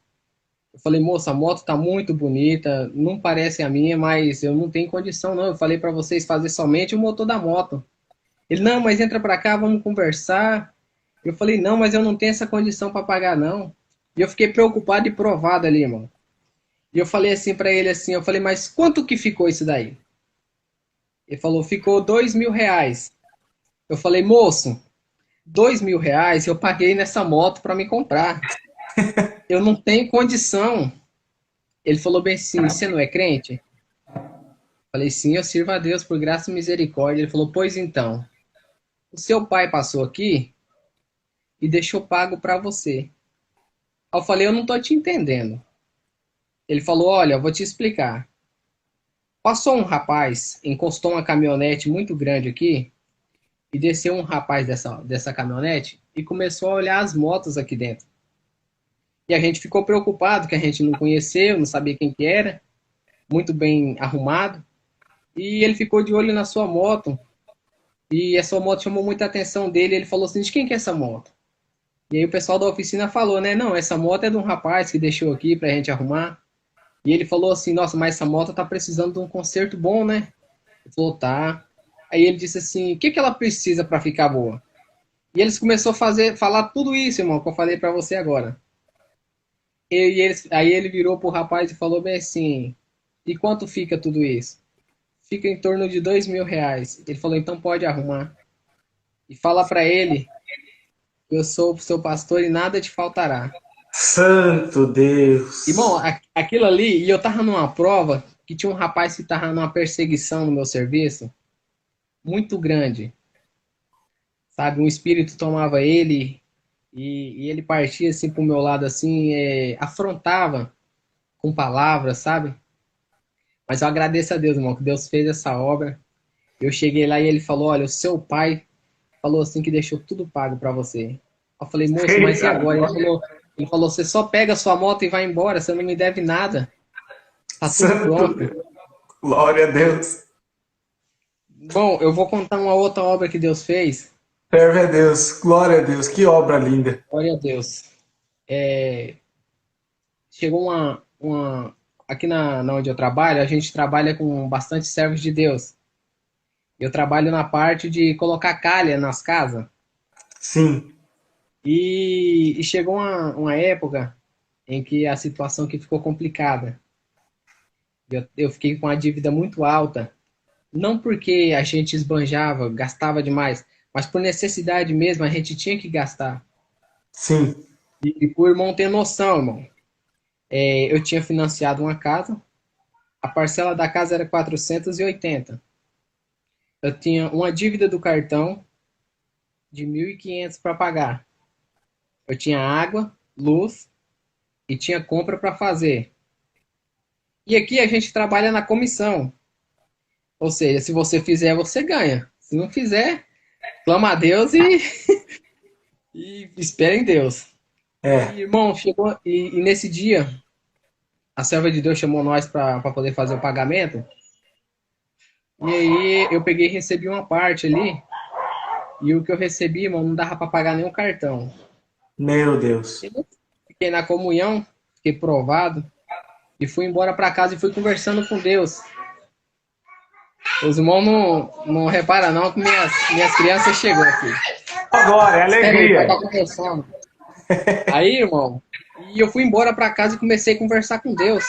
Eu falei, moça, a moto tá muito bonita, não parece a minha, mas eu não tenho condição não. Eu falei para vocês fazer somente o motor da moto. Ele, não, mas entra para cá, vamos conversar. Eu falei, não, mas eu não tenho essa condição para pagar não. E eu fiquei preocupado e provado ali, irmão. E eu falei assim para ele assim, eu falei, mas quanto que ficou isso daí? Ele falou, ficou R$ 2.000. Eu falei, moço, R$ 2.000 eu paguei nessa moto para me comprar. Eu não tenho condição. Ele falou bem assim, você não é crente? Falei, sim, eu sirvo a Deus por graça e misericórdia. Ele falou, pois então, o seu pai passou aqui e deixou pago para você. Aí eu falei, eu não tô te entendendo. Ele falou, olha, eu vou te explicar. Passou um rapaz, encostou uma caminhonete muito grande aqui e desceu um rapaz dessa caminhonete e começou a olhar as motos aqui dentro. E a gente ficou preocupado, que a gente não conheceu, não sabia quem que era, muito bem arrumado. E ele ficou de olho na sua moto. E a sua moto chamou muita atenção dele. Ele falou assim, de quem que é essa moto? E aí o pessoal da oficina falou, né? Não, essa moto é de um rapaz que deixou aqui pra gente arrumar. E ele falou assim, nossa, mas essa moto tá precisando de um conserto bom, né? Ele falou, tá. Aí ele disse assim, o que ela precisa para ficar boa? E eles começaram a falar tudo isso, irmão, que eu falei para você agora. Aí ele virou pro rapaz e falou bem assim, e quanto fica tudo isso? Fica em torno de R$ 2.000. Ele falou, então pode arrumar. E fala para ele, eu sou o seu pastor e nada te faltará. Santo Deus. Irmão, aquilo ali, e eu tava numa prova que tinha um rapaz que tava numa perseguição no meu serviço, muito grande. Sabe, um espírito tomava ele e ele partia assim pro meu lado, assim, afrontava com palavras, sabe? Mas eu agradeço a Deus, irmão, que Deus fez essa obra. Eu cheguei lá e ele falou, olha, o seu pai falou assim que deixou tudo pago para você. Eu falei, moço, mas e agora? Ele falou, você só pega a sua moto e vai embora, você não me deve nada. Tá tudo pronto. Glória a Deus. Bom, eu vou contar uma outra obra que Deus fez. Serve a Deus. Glória a Deus. Que obra linda. Glória a Deus. Chegou aqui na onde eu trabalho, a gente trabalha com bastante servos de Deus. Eu trabalho na parte de colocar calha nas casas. Sim. E chegou uma época em que a situação aqui ficou complicada. Eu fiquei com a dívida muito alta. Não porque a gente esbanjava, gastava demais, mas por necessidade mesmo, a gente tinha que gastar. Sim. E por irmão ter noção, irmão. Eu tinha financiado uma casa, a parcela da casa era 480. Eu tinha uma dívida do cartão de 1.500 para pagar. Eu tinha água, luz e tinha compra para fazer. E aqui a gente trabalha na comissão. Ou seja, se você fizer, você ganha. Se não fizer, clama a Deus e espera em Deus. E, irmão, chegou e nesse dia a serva de Deus chamou nós para poder fazer o pagamento. E aí eu peguei e recebi uma parte ali. E o que eu recebi, irmão, não dava para pagar nenhum cartão. Meu Deus. Fiquei na comunhão, fiquei provado. E fui embora para casa e fui conversando com Deus. Os irmãos não reparam não que minhas crianças chegou aqui. Agora, é alegria. Tá conversando. Aí, irmão, e eu fui embora para casa e comecei a conversar com Deus.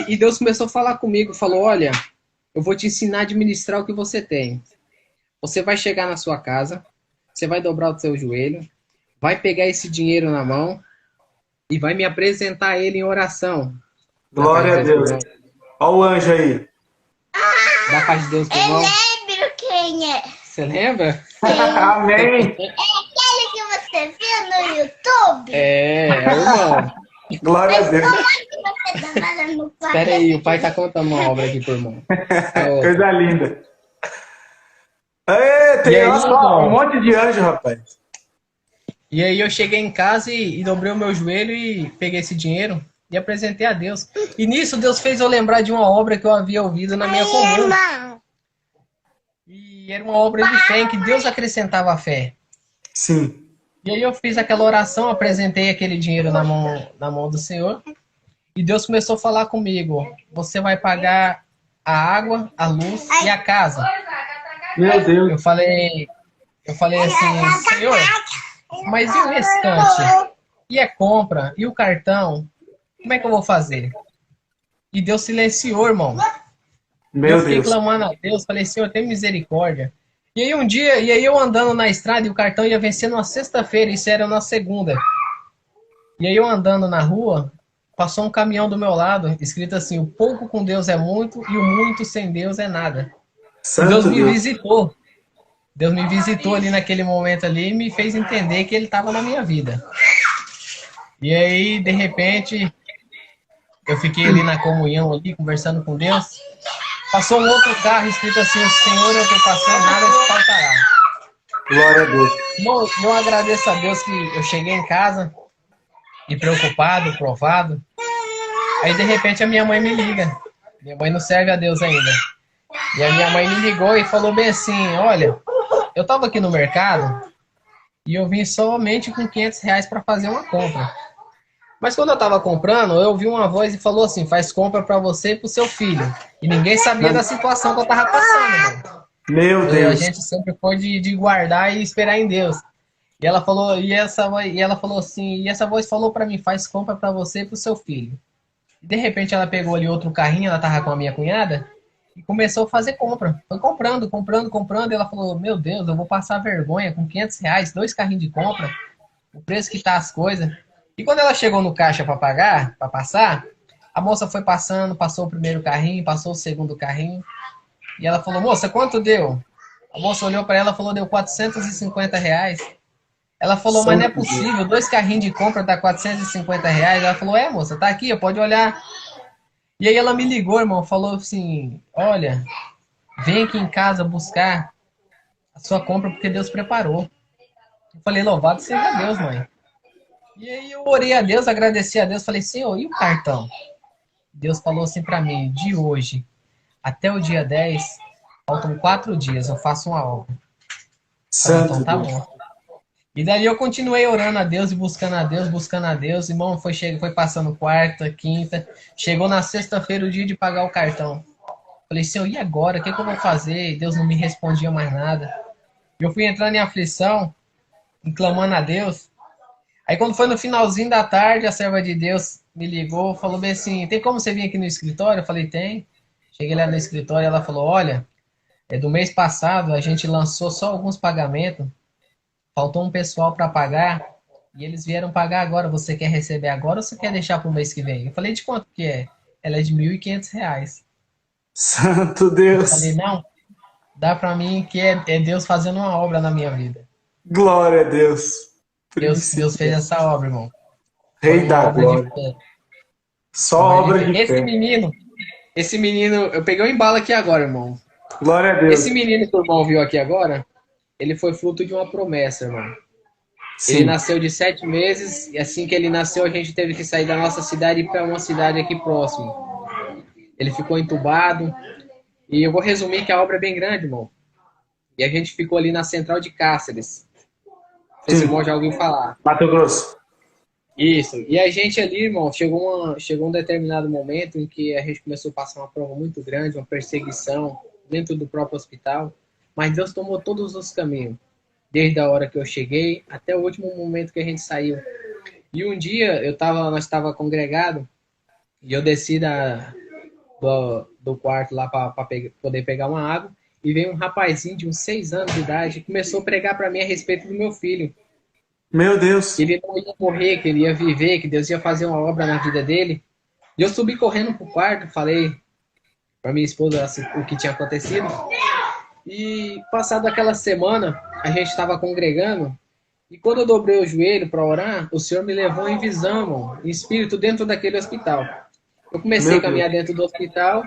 E Deus começou a falar comigo, falou, olha, eu vou te ensinar a administrar o que você tem. Você vai chegar na sua casa, você vai dobrar o seu joelho, vai pegar esse dinheiro na mão e vai me apresentar ele em oração. Glória a Deus. Olha o anjo aí. Da paz de Deus, irmão. Eu lembro quem é. Você lembra? Amém. É aquele que você viu no YouTube? É irmão. Glória a Deus. Como é que você tava lá no pai? Espera aí, o pai tá contando uma obra aqui pro irmão. Coisa linda. Tem aí, um monte de anjo, rapaz. E aí eu cheguei em casa e dobrei o meu joelho e peguei esse dinheiro e apresentei a Deus. E nisso Deus fez eu lembrar de uma obra que eu havia ouvido na minha comum. Irmão. E era uma obra de fé em que Deus acrescentava a fé. Sim. E aí eu fiz aquela oração, apresentei aquele dinheiro na mão do Senhor. E Deus começou a falar comigo. Você vai pagar a água, a luz e a casa. Meu Deus. Eu falei assim, Senhor, mas e o restante? E a compra? E o cartão? Como é que eu vou fazer? E Deus silenciou, irmão. Meu Eu fiquei Deus. clamando a Deus, falei, Senhor, tem misericórdia. E aí um dia, eu andando na estrada e o cartão ia vencer numa sexta-feira, isso era na segunda. E aí eu andando na rua, passou um caminhão do meu lado, escrito assim, o pouco com Deus é muito e o muito sem Deus é nada. Santo Deus me Deus. visitou. Deus me visitou ali naquele momento ali e me fez entender que Ele estava na minha vida. E aí, de repente, eu fiquei ali na comunhão, ali, conversando com Deus. Passou um outro carro escrito assim, o Senhor é o que eu passei, nada te faltará. Glória a Deus. Eu agradeço a Deus que eu cheguei em casa e preocupado, provado. Aí, de repente, a minha mãe me liga. Minha mãe não serve a Deus ainda. E a minha mãe me ligou e falou bem assim, olha, eu estava aqui no mercado e eu vim somente com R$500 para fazer uma compra. Mas quando eu estava comprando, eu ouvi uma voz e falou assim, faz compra para você e para o seu filho. E ninguém sabia da situação que eu estava passando, mano. Meu A Deus. gente sempre foi de guardar e esperar em Deus. E ela falou, ela falou assim, e essa voz falou para mim, faz compra para você e para o seu filho. E de repente ela pegou ali outro carrinho, ela tava com a minha cunhada, e começou a fazer compra. Foi comprando. E ela falou, meu Deus, eu vou passar vergonha com R$500, 2 carrinhos de compra, o preço que tá as coisas. E quando ela chegou no caixa para pagar, para passar, a moça foi passando, passou o primeiro carrinho, passou o segundo carrinho. E ela falou, moça, quanto deu? A moça olhou para ela e falou, deu R$450. Ela falou, mas não é possível, 2 carrinhos de compra dá R$450. Ela falou, moça, tá aqui, pode olhar. E aí ela me ligou, irmão, falou assim, olha, vem aqui em casa buscar a sua compra porque Deus preparou. Eu falei, louvado seja Deus, mãe. E aí eu orei a Deus, agradeci a Deus, falei, Senhor, e o cartão? Deus falou assim pra mim, de hoje até o dia 10, faltam 4 dias, eu faço uma obra. Falei, então tá bom. E dali eu continuei orando a Deus e buscando a Deus. Irmão, foi passando quarta, quinta. Chegou na sexta-feira o dia de pagar o cartão. Falei, Senhor, e agora? O que eu vou fazer? E Deus não me respondia mais nada. Eu fui entrando em aflição, clamando a Deus. Aí quando foi no finalzinho da tarde, a serva de Deus me ligou, falou bem assim, tem como você vir aqui no escritório? Eu falei, tem. Cheguei lá no escritório, ela falou, olha, do mês passado a gente lançou só alguns pagamentos, faltou um pessoal para pagar, e eles vieram pagar agora. Você quer receber agora ou você quer deixar para o mês que vem? Eu falei, de quanto que é? Ela é de R$ 1.500. Santo Deus. Eu falei, não, dá para mim que é Deus fazendo uma obra na minha vida. Glória a Deus. Deus fez essa obra, irmão. Rei da glória. Só obra de fé. Esse menino, eu peguei um embalo aqui agora, irmão. Glória a Deus. Esse menino que o irmão viu aqui agora, ele foi fruto de uma promessa, irmão. Sim. Ele nasceu de 7 meses, e assim que ele nasceu, a gente teve que sair da nossa cidade e ir para uma cidade aqui próximo. Ele ficou entubado, e eu vou resumir que a obra é bem grande, irmão. E a gente ficou ali na central de Cáceres. Não sei se o irmão já ouviu falar. Mato Grosso. Isso. E a gente ali, irmão, chegou um determinado momento em que a gente começou a passar uma prova muito grande, uma perseguição dentro do próprio hospital. Mas Deus tomou todos os caminhos, desde a hora que eu cheguei até o último momento que a gente saiu. E um dia nós estava congregado e eu desci do quarto lá para poder pegar uma água e veio um rapazinho de uns 6 anos de idade e começou a pregar para mim a respeito do meu filho. Meu Deus. Que ele não ia morrer, que ele ia viver, que Deus ia fazer uma obra na vida dele. E eu subi correndo pro quarto, falei para minha esposa o que tinha acontecido. E passado aquela semana, a gente estava congregando, e quando eu dobrei o joelho para orar, o Senhor me levou em visão, irmão, em espírito, dentro daquele hospital. Eu comecei a caminhar dentro do hospital,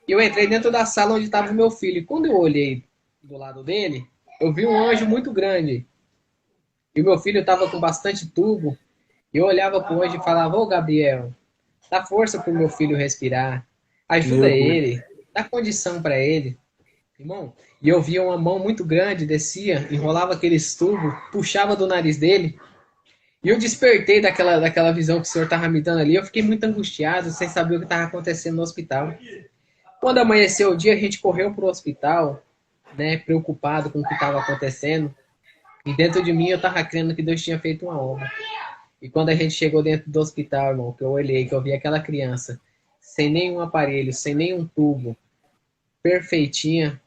e eu entrei dentro da sala onde estava o meu filho. E quando eu olhei do lado dele, eu vi um anjo muito grande. E o meu filho estava com bastante tubo. E eu olhava para o anjo e falava, ô Gabriel, dá força para o meu filho respirar. Ajuda ele, dá condição para ele. Irmão, e eu via uma mão muito grande, descia, enrolava aqueles tubos, puxava do nariz dele. E eu despertei daquela visão que o Senhor estava me dando ali. Eu fiquei muito angustiado, sem saber o que estava acontecendo no hospital. Quando amanheceu o dia, a gente correu para o hospital, né, preocupado com o que estava acontecendo. E dentro de mim eu estava crendo que Deus tinha feito uma obra. E quando a gente chegou dentro do hospital, irmão, que eu olhei, que eu vi aquela criança, sem nenhum aparelho, sem nenhum tubo, perfeitinha,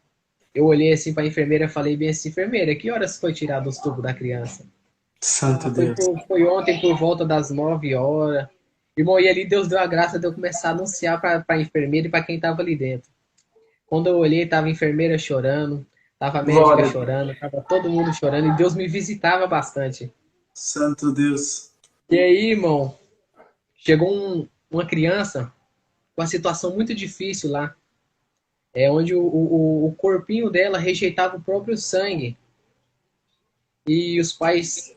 eu olhei assim para a enfermeira e falei bem assim, enfermeira, que horas foi tirado os tubos da criança? Santo Deus. Foi ontem por volta das 9 horas. Irmão, e ali Deus deu a graça de eu começar a anunciar para a enfermeira e para quem estava ali dentro. Quando eu olhei, estava a enfermeira chorando, estava a médica chorando, estava todo mundo chorando, e Deus me visitava bastante. Santo Deus. E aí, irmão, chegou uma criança com uma situação muito difícil lá, onde o corpinho dela rejeitava o próprio sangue. E os pais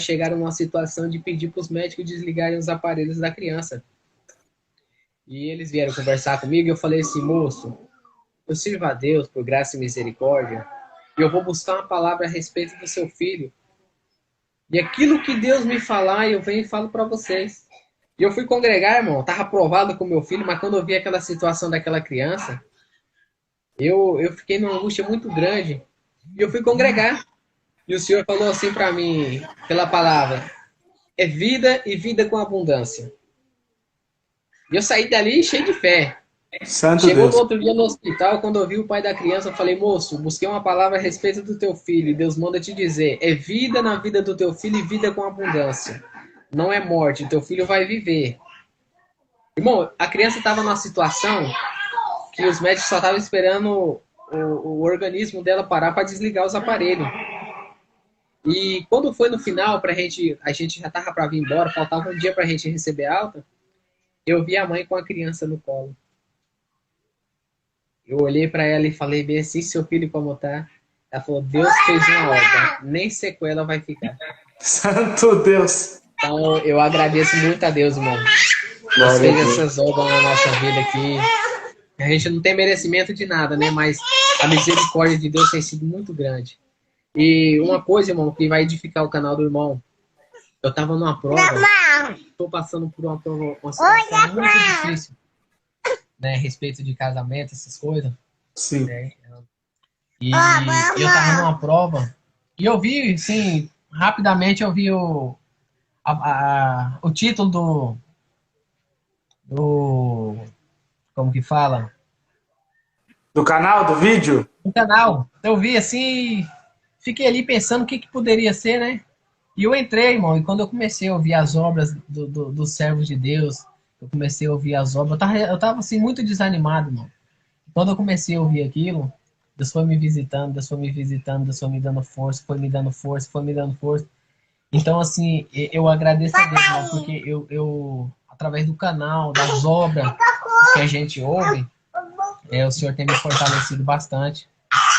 chegaram numa situação de pedir para os médicos desligarem os aparelhos da criança. E eles vieram conversar comigo e eu falei assim, moço, eu sirvo a Deus por graça e misericórdia e eu vou buscar uma palavra a respeito do seu filho. E aquilo que Deus me falar, eu venho e falo para vocês. E eu fui congregar, irmão, estava aprovado com meu filho, mas quando eu vi aquela situação daquela criança, eu fiquei numa angústia muito grande. E eu fui congregar. E o Senhor falou assim para mim, pela palavra, é vida e vida com abundância. E eu saí dali cheio de fé. Santo Chegou Deus. no outro dia no hospital, quando eu vi o pai da criança, eu falei, moço, busquei uma palavra a respeito do teu filho. E Deus manda te dizer, é vida na vida do teu filho e vida com abundância. Não é morte, teu filho vai viver. Irmão, a criança estava numa situação que os médicos só estavam esperando o organismo dela parar para desligar os aparelhos. E quando foi no final, a gente já estava para vir embora, faltava um dia para a gente receber alta, eu vi a mãe com a criança no colo. Eu olhei para ela e falei bem assim, seu filho como tá? Ela falou, Deus fez uma obra, nem sequela vai ficar. Santo Deus. Então eu agradeço muito a Deus, irmão. Deus fez essas obras na nossa vida aqui. A gente não tem merecimento de nada, né? Mas a misericórdia de Deus tem sido muito grande. E uma coisa, irmão, que vai edificar o canal do irmão. Eu tava numa prova, tô passando por uma prova, uma situação muito difícil, né, a respeito de casamento, essas coisas. Sim. Né? E eu tava numa prova, e eu vi, assim, rapidamente eu vi o título do como que fala? Do canal, do vídeo? Do canal. Eu vi assim, fiquei ali pensando o que poderia ser, né? E eu entrei, irmão, e quando eu comecei a ouvir as obras dos servos de Deus, eu comecei a ouvir as obras, eu tava assim, muito desanimado, irmão. Quando eu comecei a ouvir aquilo, Deus foi me visitando, Deus foi me visitando, Deus foi me dando força, foi me dando força, foi me dando força. Então, assim, eu agradeço a Deus, irmão, porque eu através do canal, das obras que a gente ouve, o Senhor tem me fortalecido bastante.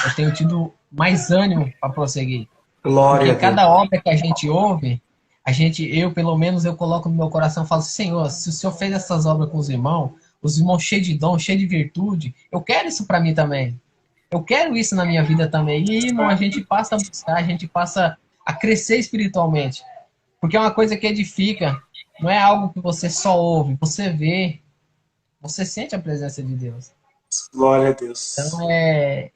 Eu tenho tido mais ânimo para prosseguir. Glória Porque a Deus. cada obra que a gente ouve, pelo menos, eu coloco no meu coração e falo, Senhor, se o Senhor fez essas obras com os irmãos cheios de dom, cheios de virtude, eu quero isso para mim também. Eu quero isso na minha vida também. E, irmão, a gente passa a buscar, a gente passa a crescer espiritualmente. Porque é uma coisa que edifica, não é algo que você só ouve, você vê, você sente a presença de Deus. Glória a Deus. Então,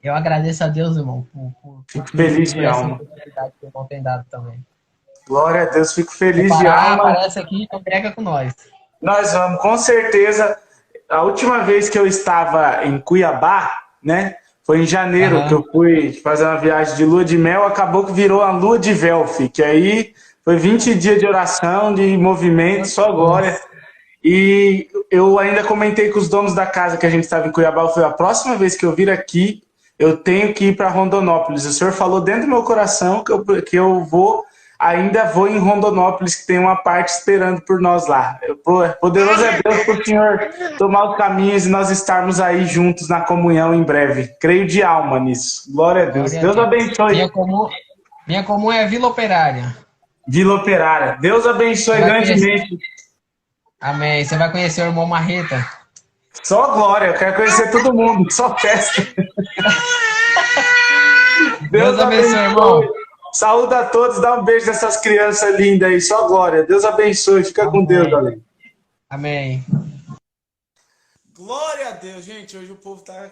eu agradeço a Deus, irmão, por Feliz de essa alma. oportunidade que o irmão tem dado também. Glória a Deus, fico feliz de alma. Aparece aqui e entrega com nós. Nós vamos, com certeza. A última vez que eu estava em Cuiabá, né? Foi em janeiro que eu fui fazer uma viagem de lua de mel, acabou que virou a lua de Velf, que aí foi 20 dias de oração, de movimento, só glória. E eu ainda comentei com os donos da casa que a gente estava em Cuiabá, eu falei, a próxima vez que eu vir aqui, eu tenho que ir para Rondonópolis. O senhor falou dentro do meu coração que eu ainda vou em Rondonópolis, que tem uma parte esperando por nós lá. Poderoso é Deus para o senhor tomar os caminhos e nós estarmos aí juntos na comunhão em breve. Creio de alma nisso. Glória a Deus. Deus abençoe. Minha comum é Vila Operária. Vila Operária. Deus abençoe grandemente. Amém. Você vai conhecer o irmão Marreta. Só glória. Eu quero conhecer todo mundo. Só festa. Deus abençoe, irmão. Saúde a todos, dá um beijo nessas crianças lindas aí, só glória. Deus abençoe, fica com Deus, galera. Amém. Glória a Deus, gente. Hoje o povo tá